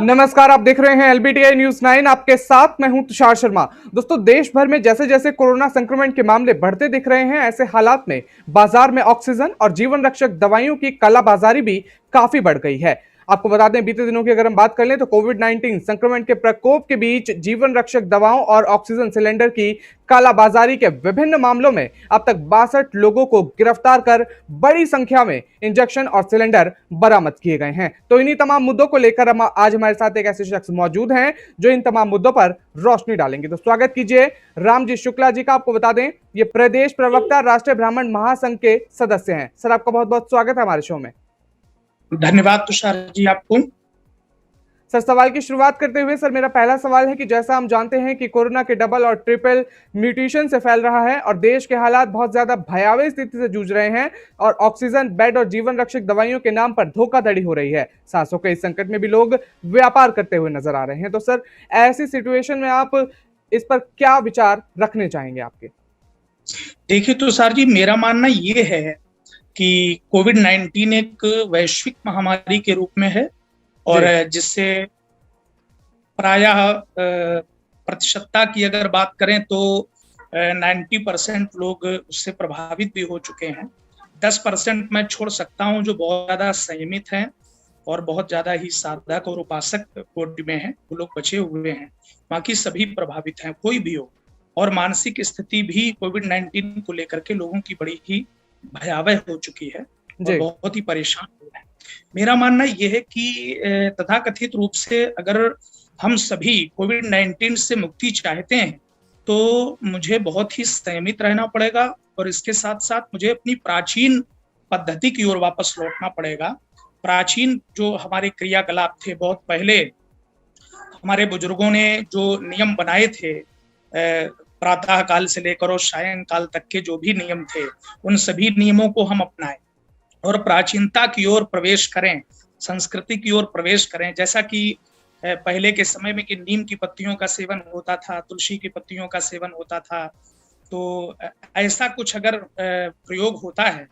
नमस्कार, आप देख रहे हैं एलबीटीआई न्यूज 9। आपके साथ मैं हूं तुषार शर्मा। दोस्तों, देश भर में जैसे जैसे कोरोना संक्रमण के मामले बढ़ते दिख रहे हैं, ऐसे हालात में बाजार में ऑक्सीजन और जीवन रक्षक दवाइयों की कालाबाजारी भी काफी बढ़ गई है। आपको बता दें, बीते दिनों की अगर हम बात कर लें तो कोविड-19 संक्रमण के प्रकोप के बीच जीवन रक्षक दवाओं और ऑक्सीजन सिलेंडर की कालाबाजारी के विभिन्न मामलों में अब तक 62 लोगों को गिरफ्तार कर बड़ी संख्या में इंजेक्शन और सिलेंडर बरामद किए गए हैं। तो इन्हीं तमाम मुद्दों को लेकर हम आज हमारे साथ एक ऐसे शख्स मौजूद हैं जो इन तमाम मुद्दों पर रोशनी डालेंगे। तो स्वागत कीजिए रामजी शुक्ला जी का। आपको बता दें, ये प्रदेश प्रवक्ता राष्ट्रीय ब्राह्मण महासंघ के सदस्य हैं। सर, आपका बहुत बहुत स्वागत है हमारे शो में। धन्यवाद तुषार जी आपको। सर, सवाल की शुरुआत करते हुए सर, मेरा पहला सवाल है कि जैसा हम जानते हैं कि कोरोना के डबल और ट्रिपल म्यूटेशन से फैल रहा है और देश के हालात बहुत ज्यादा भयावह स्थिति से जूझ रहे हैं और ऑक्सीजन, बेड और जीवन रक्षक दवाइयों के नाम पर धोखाधड़ी हो रही है। सांसों के इस संकट में भी लोग व्यापार करते हुए नजर आ रहे हैं। तो सर, ऐसी सिचुएशन में आप इस पर क्या विचार रखने चाहेंगे आपके? देखिए तुषार जी, मेरा मानना ये है कि कोविड-19 एक वैश्विक महामारी के रूप में है और जिससे प्रायः प्रतिशतता की अगर बात करें तो 90% लोग उससे प्रभावित भी हो चुके हैं। 10% मैं छोड़ सकता हूं जो बहुत ज्यादा संयमित हैं और बहुत ज्यादा ही साधक और उपासक कोटि में हैं, वो लोग बचे हुए हैं। बाकी सभी प्रभावित हैं, कोई भी हो। और मानसिक स्थिति भी कोविड-19 को लेकर के लोगों की बड़ी ही भयावह हो चुकी है और बहुत ही परेशान हो रहे हैं। मेरा मानना यह है कि तथाकथित रूप से अगर हम सभी कोविड-19 से मुक्ति चाहते हैं तो मुझे बहुत ही संयमित रहना पड़ेगा और इसके साथ साथ मुझे अपनी प्राचीन पद्धति की ओर वापस लौटना पड़ेगा। प्राचीन जो हमारे क्रियाकलाप थे, बहुत पहले हमारे बुजुर्गों ने जो नियम बनाए थे, प्रातः काल से लेकर और सायं काल तक के जो भी नियम थे, उन सभी नियमों को हम अपनाएं और प्राचीनता की ओर प्रवेश करें, संस्कृति की ओर प्रवेश करें। जैसा कि पहले के समय में कि नीम की पत्तियों का सेवन होता था, तुलसी की पत्तियों का सेवन होता था, तो ऐसा कुछ अगर प्रयोग होता है,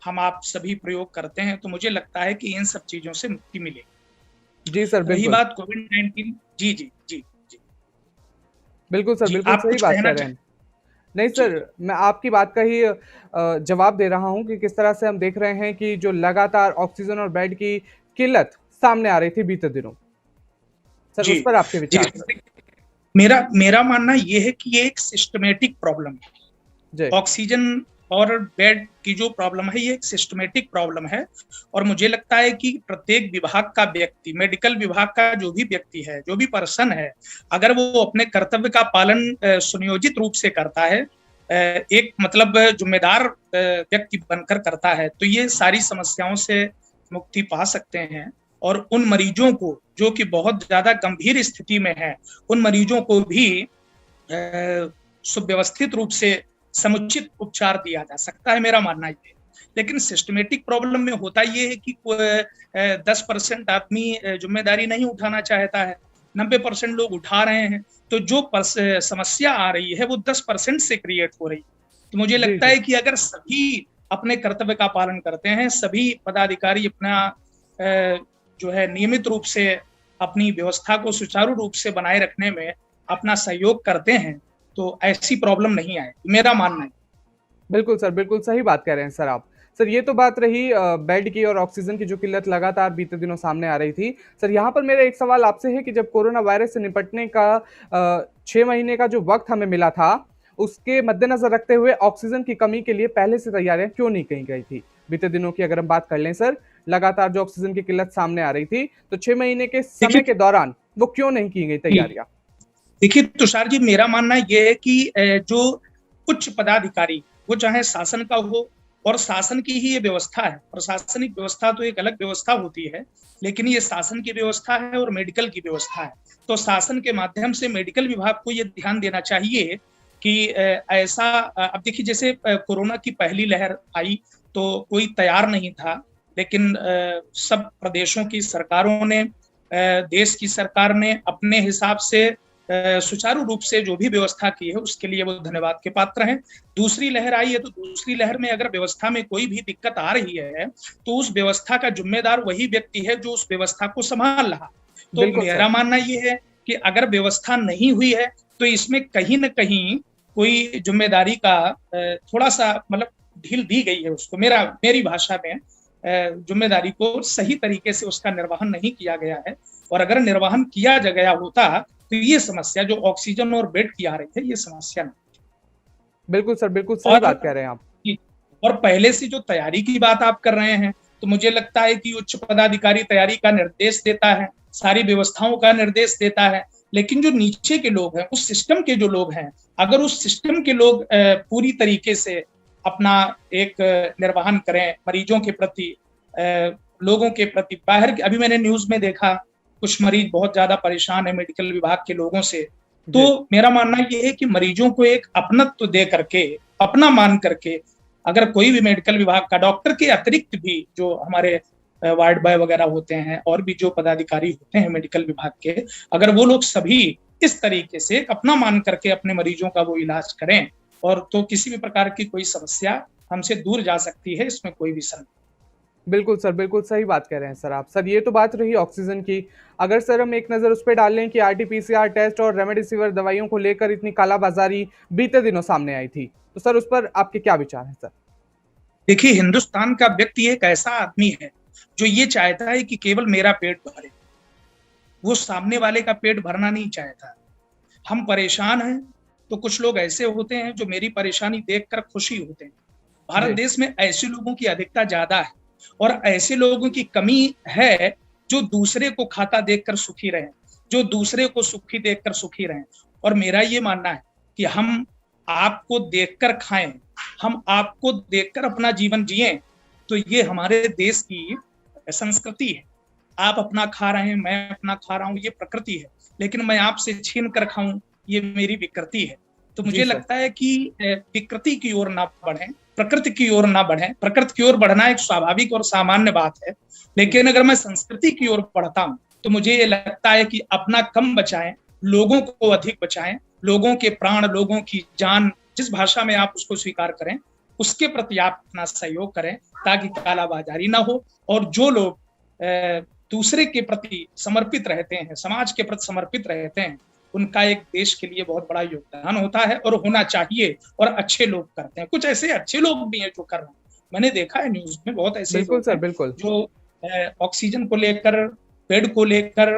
हम आप सभी प्रयोग करते हैं, तो मुझे लगता है कि इन सब चीजों से मुक्ति मिलेगी। जी सर, रही बात कोविड-19, जी जी जी जी बिल्कुल सर, बिल्कुल सही बात कह रहे हैं। नहीं सर, मैं आपकी बात का ही जवाब दे रहा हूं कि किस तरह से हम देख रहे हैं कि जो लगातार ऑक्सीजन और बेड की किल्लत सामने आ रही थी बीते दिनों। सर, उस पर आपके विचार? मेरा मानना यह है कि ये एक सिस्टमेटिक प्रॉब्लम है। ऑक्सीजन और बेड की जो प्रॉब्लम है, ये एक सिस्टमेटिक प्रॉब्लम है और मुझे लगता है कि प्रत्येक विभाग का व्यक्ति, मेडिकल विभाग का जो भी व्यक्ति है, जो भी पर्सन है, अगर वो अपने कर्तव्य का पालन सुनियोजित रूप से करता है, एक मतलब जिम्मेदार व्यक्ति बनकर करता है, तो ये सारी समस्याओं से मुक्ति पा सकते हैं। और उन मरीजों को जो कि बहुत ज्यादा गंभीर स्थिति में है, उन मरीजों को भी सुव्यवस्थित रूप से समुचित उपचार दिया जा सकता है, मेरा मानना ये है। लेकिन सिस्टमेटिक प्रॉब्लम में होता ये है कि 10% आदमी जिम्मेदारी नहीं उठाना चाहता है, 90% लोग उठा रहे हैं, तो जो समस्या आ रही है वो 10% से क्रिएट हो रही है। तो मुझे लगता है कि अगर सभी अपने कर्तव्य का पालन करते हैं, सभी पदाधिकारी अपना जो है नियमित रूप से अपनी व्यवस्था को सुचारू रूप से बनाए रखने में अपना सहयोग करते हैं, तो ऐसी प्रॉब्लम नहीं आए, मेरा मानना है। बिल्कुल सर, बिल्कुल सही बात कह रहे हैं सर आप। सर, ये तो बात रही बेड की और ऑक्सीजन की जो किल्लत लगातार बीते दिनों सामने आ रही थी। सर, यहाँ पर मेरा एक सवाल आपसे है कि जब कोरोना वायरस से निपटने का 6 महीने का जो वक्त हमें मिला था, उसके मद्देनजर रखते हुए ऑक्सीजन की कमी के लिए पहले से तैयारियां क्यों नहीं की गई थी? बीते दिनों की अगर हम बात कर लें सर, लगातार जो ऑक्सीजन की किल्लत सामने आ रही थी, तो 6 महीने के समय के दौरान वो क्यों नहीं की गई तैयारियां? देखिए तुषार जी, मेरा मानना यह है कि जो उच्च पदाधिकारी, वो चाहे शासन का हो, और शासन की ही ये व्यवस्था है, प्रशासनिक व्यवस्था तो एक अलग व्यवस्था होती है, लेकिन ये शासन की व्यवस्था है और मेडिकल की व्यवस्था है। तो शासन के माध्यम से मेडिकल विभाग को ये ध्यान देना चाहिए कि ऐसा, अब देखिए जैसे कोरोना की पहली लहर आई तो कोई तैयार नहीं था, लेकिन सब प्रदेशों की सरकारों ने, देश की सरकार ने अपने हिसाब से सुचारू रूप से जो भी व्यवस्था की है उसके लिए वो धन्यवाद के पात्र हैं। दूसरी लहर आई है तो दूसरी लहर में अगर व्यवस्था में कोई भी दिक्कत आ रही है तो उस व्यवस्था का जिम्मेदार वही व्यक्ति है जो उस व्यवस्था को संभाल रहा। तो बिल्कुल मेरा सर। मानना ये है कि अगर व्यवस्था नहीं हुई है तो इसमें कहीं न कहीं कोई जिम्मेदारी का थोड़ा सा मतलब ढील दी गई है उसको, मेरी भाषा में जिम्मेदारी को सही तरीके से उसका निर्वहन नहीं किया गया है। और अगर निर्वहन किया गया होता तो ये समस्या जो ऑक्सीजन और बेड की आ रही है, ये समस्या नहीं। बिल्कुल सर, बिल्कुल सही और बात कह रहे हैं आप। और पहले से जो तैयारी की बात आप कर रहे हैं, तो मुझे लगता है कि उच्च पदाधिकारी तैयारी का निर्देश देता है, सारी व्यवस्थाओं का निर्देश देता है, लेकिन जो नीचे के लोग हैं, उस सिस्टम के जो लोग हैं, अगर उस सिस्टम के लोग पूरी तरीके से अपना एक निर्वहन करें मरीजों के प्रति, लोगों के प्रति, बाहर अभी मैंने न्यूज में देखा कुछ मरीज बहुत ज्यादा परेशान है मेडिकल विभाग के लोगों से, तो मेरा मानना ये है कि मरीजों को एक अपनत्व दे करके, अपना मान करके, अगर कोई भी मेडिकल विभाग का डॉक्टर के अतिरिक्त भी जो हमारे वार्ड बॉय वगैरह होते हैं और भी जो पदाधिकारी होते हैं मेडिकल विभाग के, अगर वो लोग सभी इस तरीके से अपना मान करके अपने मरीजों का वो इलाज करें, और तो किसी भी प्रकार की कोई समस्या हमसे दूर जा सकती है, इसमें कोई भी शंका। बिल्कुल सर, बिल्कुल सही बात कह रहे हैं सर आप। सर ये तो बात रही ऑक्सीजन की। अगर सर हम एक नज़र उस पे डाल लें कि आरटी-पीसीआर टेस्ट और रेमडेसिविर दवाइयों को लेकर इतनी कालाबाज़ारी बीते दिनों सामने आई थी, तो सर उस पर आपके क्या विचार हैं सर? देखिए, हिंदुस्तान का व्यक्ति एक ऐसा आदमी है जो ये चाहता है कि केवल मेरा पेट भरे, वो सामने वाले का पेट भरना नहीं चाहता। हम परेशान हैं तो कुछ लोग ऐसे होते हैं जो मेरी परेशानी देखकर खुशी होते हैं। भारत जी, देश में ऐसे लोगों की अधिकता ज्यादा है, और ऐसे लोगों की कमी है जो दूसरे को खाता देखकर सुखी रहे, जो दूसरे को सुखी देखकर सुखी रहे। और मेरा ये मानना है कि हम आपको देखकर खाएं, हम आपको देखकर अपना जीवन जिएं, तो ये हमारे देश की संस्कृति है। आप अपना खा रहे हैं, मैं अपना खा रहा हूं, ये प्रकृति है, लेकिन मैं आपसे छीन कर खाऊं, ये मेरी विकृति है। तो जी मुझे सर। लगता है कि विकृति की ओर ना बढ़ें, प्रकृति की ओर ना बढ़ें। प्रकृति की ओर बढ़ना एक स्वाभाविक और सामान्य बात है, लेकिन अगर मैं संस्कृति की ओर बढ़ता हूं तो मुझे ये लगता है कि अपना कम बचाएं, लोगों को अधिक बचाएं, लोगों के प्राण, लोगों की जान, जिस भाषा में आप उसको स्वीकार करें, उसके प्रति आप अपना सहयोग करें, ताकि कालाबाजारी ना हो। और जो लोग दूसरे के प्रति समर्पित रहते हैं, समाज के प्रति समर्पित रहते हैं, उनका एक देश के लिए बहुत बड़ा योगदान होता है और होना चाहिए, और अच्छे लोग करते हैं। कुछ ऐसे अच्छे लोग भी हैं जो कर रहे हैं, मैंने देखा है न्यूज में बहुत ऐसे बिल्कुल लोग सर, हैं बिल्कुल। जो ऑक्सीजन को लेकर, बेड को लेकर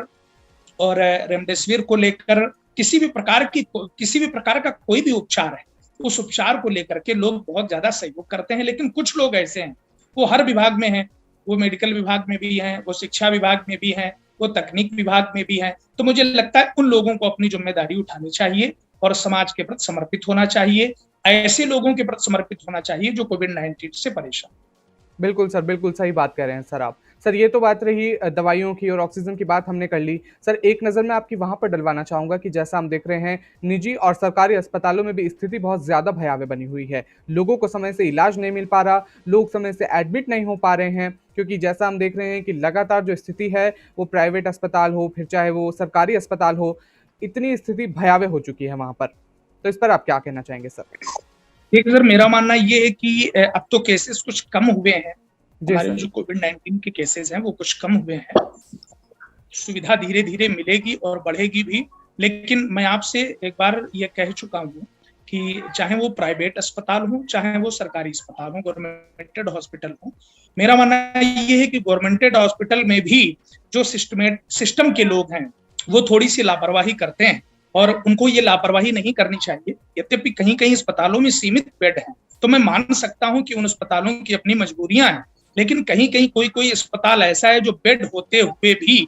और रेमडेसिविर को लेकर, किसी भी प्रकार का कोई भी उपचार है, उस उपचार को लेकर के लोग बहुत ज्यादा सहयोग करते हैं। लेकिन कुछ लोग ऐसे हैं, वो हर विभाग में हैं, वो मेडिकल विभाग में भी हैं, वो शिक्षा विभाग में भी हैं, वो तकनीक विभाग में भी हैं। तो मुझे लगता है उन लोगों को अपनी जिम्मेदारी उठानी चाहिए और समाज के प्रति समर्पित होना चाहिए। ऐसे लोगों के प्रति समर्पित होना चाहिए जो कोविड-19 से परेशान। बिल्कुल सर, बिल्कुल सही बात कह रहे हैं सर आप। सर ये तो बात रही दवाइयों की और ऑक्सीजन की बात हमने कर ली। सर एक नज़र मैं आपकी वहाँ पर डलवाना चाहूँगा कि जैसा हम देख रहे हैं, निजी और सरकारी अस्पतालों में भी स्थिति बहुत ज़्यादा भयावह बनी हुई है। लोगों को समय से इलाज नहीं मिल पा रहा, लोग समय से एडमिट नहीं हो पा रहे हैं, क्योंकि जैसा हम देख रहे हैं कि लगातार जो स्थिति है, वो प्राइवेट अस्पताल हो, फिर चाहे वो सरकारी अस्पताल हो, इतनी स्थिति भयावह हो चुकी है वहाँ पर। तो इस पर आप क्या कहना चाहेंगे सर? देखिए सर, मेरा मानना ये है कि अब तो केसेस कुछ कम हुए हैं, जी हमारे सर। जो कोविड-19 के केसेस हैं वो कुछ कम हुए हैं। सुविधा धीरे धीरे मिलेगी और बढ़ेगी भी, लेकिन मैं आपसे एक बार ये कह चुका हूँ कि चाहे वो प्राइवेट अस्पताल हो, चाहे वो सरकारी अस्पताल हो, गवर्नमेंटेड हॉस्पिटल हो, मेरा मानना ये है कि गवर्नमेंटेड हॉस्पिटल में भी जो सिस्टम के लोग हैं वो थोड़ी सी लापरवाही करते हैं, और उनको ये लापरवाही नहीं करनी चाहिए। यद्यपि कहीं कहीं अस्पतालों में सीमित बेड हैं, तो मैं मान सकता हूँ कि उन अस्पतालों की अपनी मजबूरियां हैं, लेकिन कहीं कहीं कोई अस्पताल ऐसा है जो बेड होते हुए भी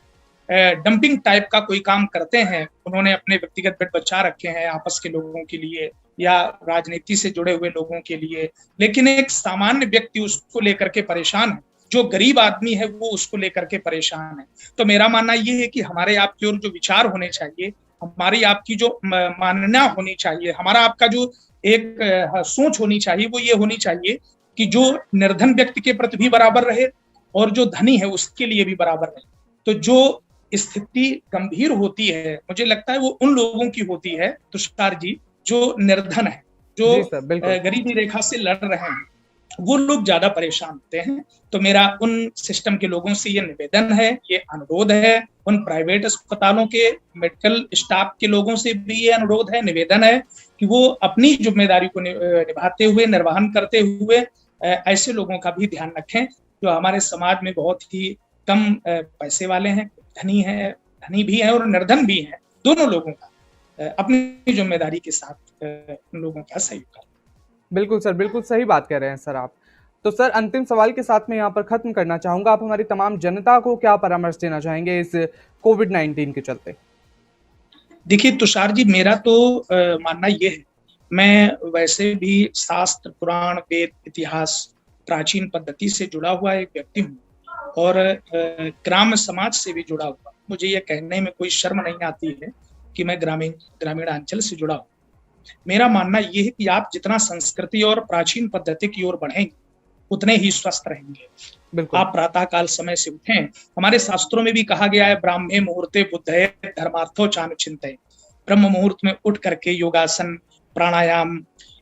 डंपिंग टाइप का कोई काम करते हैं। उन्होंने अपने व्यक्तिगत बेड बचा रखे हैं आपस के लोगों के लिए या राजनीति से जुड़े हुए लोगों के लिए, लेकिन एक सामान्य व्यक्ति उसको लेकर के परेशान है, जो गरीब आदमी है वो उसको लेकर के परेशान है। तो मेरा मानना ये है कि हमारे आपकी ओर जो विचार होने चाहिए, हमारी आपकी जो मानना होनी चाहिए, हमारा आपका जो एक सोच होनी चाहिए, वो ये होनी चाहिए कि जो निर्धन व्यक्ति के प्रति भी बराबर रहे और जो धनी है उसके लिए भी बराबर रहे। तो जो स्थिति गंभीर होती है, मुझे लगता है वो उन लोगों की होती है तुषार जी, जो निर्धन है, जो जी सर, बिल्कुल। गरीबी रेखा से लड़ रहे हैं। वो लोग ज्यादा परेशान होते हैं। तो मेरा उन सिस्टम के लोगों से ये निवेदन है, ये अनुरोध है, उन प्राइवेट अस्पतालों के मेडिकल स्टाफ के लोगों से भी ये अनुरोध है, निवेदन है कि वो अपनी जिम्मेदारी को निभाते हुए, निर्वहन करते हुए ऐसे लोगों का भी ध्यान रखें जो हमारे समाज में बहुत ही कम पैसे वाले हैं, धनी भी हैं और निर्धन भी हैं, दोनों लोगों का अपनी जिम्मेदारी के साथ उन लोगों का सहयोग करें। बिल्कुल सर, बिल्कुल सही बात कह रहे हैं सर आप। तो सर अंतिम सवाल के साथ मैं यहाँ पर खत्म करना चाहूंगा, आप हमारी तमाम जनता को क्या परामर्श देना चाहेंगे इस कोविड-19 के चलते? देखिए तुषार जी, मेरा तो मानना ये है, मैं वैसे भी शास्त्र, पुराण, वेद, इतिहास, प्राचीन पद्धति से जुड़ा हुआ एक व्यक्ति हूँ और ग्राम्य समाज से भी जुड़ा हुआ। मुझे ये कहने में कोई शर्म नहीं आती है कि मैं ग्रामीण अंचल से जुड़ा हूँ। मेरा मानना ये है कि आप जितना संस्कृति और प्राचीन पद्धति की ओर बढ़ेंगे, उतने ही स्वस्थ रहेंगे। आप प्रातः काल समय से उठें। हमारे शास्त्रों में भी कहा गया है, ब्राह्मे मुहूर्ते बुद्धये धर्मार्थो चानुचिंतये। ब्रह्म मुहूर्त में उठ करके योगासन, प्राणायाम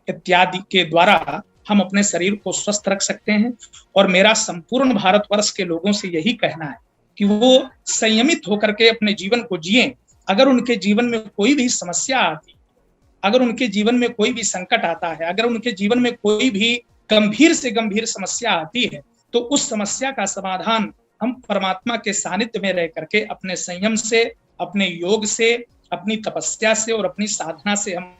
इत्यादि के द्वारा हम अपने शरीर को स्वस्थ रख सकते हैं। और मेरा संपूर्ण भारतवर्ष के लोगों से यही कहना है कि वो संयमित होकर के अपने जीवन को जिएं। अगर उनके जीवन में कोई भी समस्या आती, अगर उनके जीवन में कोई भी संकट आता है, अगर उनके जीवन में कोई भी गंभीर से गंभीर समस्या आती है, तो उस समस्या का समाधान हम परमात्मा के सानिध्य में रह करके अपने संयम से, अपने योग से, अपनी तपस्या से और अपनी साधना से हम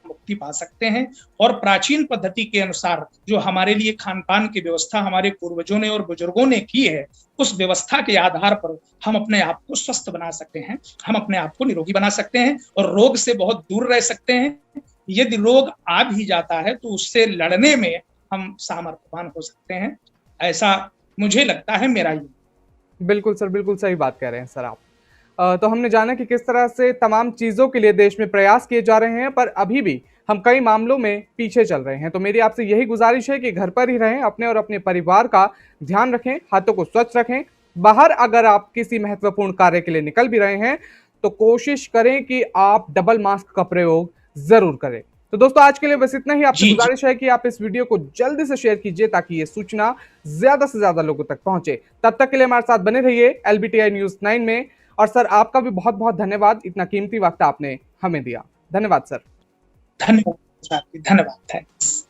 मुक्ति पा सकते हैं। और प्राचीन पद्धति के अनुसार जो हमारे लिए खान पान की व्यवस्था हमारे पूर्वजों ने और बुजुर्गों ने की है, उस व्यवस्था के आधार पर हम अपने आप को स्वस्थ बना सकते हैं, हम अपने आप को निरोगी बना सकते हैं और रोग से बहुत दूर रह सकते हैं। यदि रोग आ भी जाता है तो उससे लड़ने में हम सामर्थ्यवान हो सकते हैं, ऐसा मुझे लगता है, मेरा ये। बिल्कुल सर, बिल्कुल सही बात कह रहे हैं सर आप। तो हमने जाना कि किस तरह से तमाम चीज़ों के लिए देश में प्रयास किए जा रहे हैं, पर अभी भी हम कई मामलों में पीछे चल रहे हैं। तो मेरी आपसे यही गुजारिश है कि घर पर ही रहें, अपने और अपने परिवार का ध्यान रखें, हाथों को स्वच्छ रखें। बाहर अगर आप किसी महत्वपूर्ण कार्य के लिए निकल भी रहे हैं, तो कोशिश करें कि आप डबल मास्क का प्रयोग ज़रूर करें। तो दोस्तों आज के लिए बस इतना ही। आपसे गुजारिश है कि आप इस वीडियो को जल्दी से शेयर कीजिए ताकि ये सूचना ज़्यादा से ज़्यादा लोगों तक पहुंचे। तब तक के लिए हमारे साथ बने रहिए LBTI न्यूज़ 9 में। और सर आपका भी बहुत बहुत धन्यवाद, इतना कीमती वक्त आपने हमें दिया। धन्यवाद सर। धन्यवाद, थैंक्स।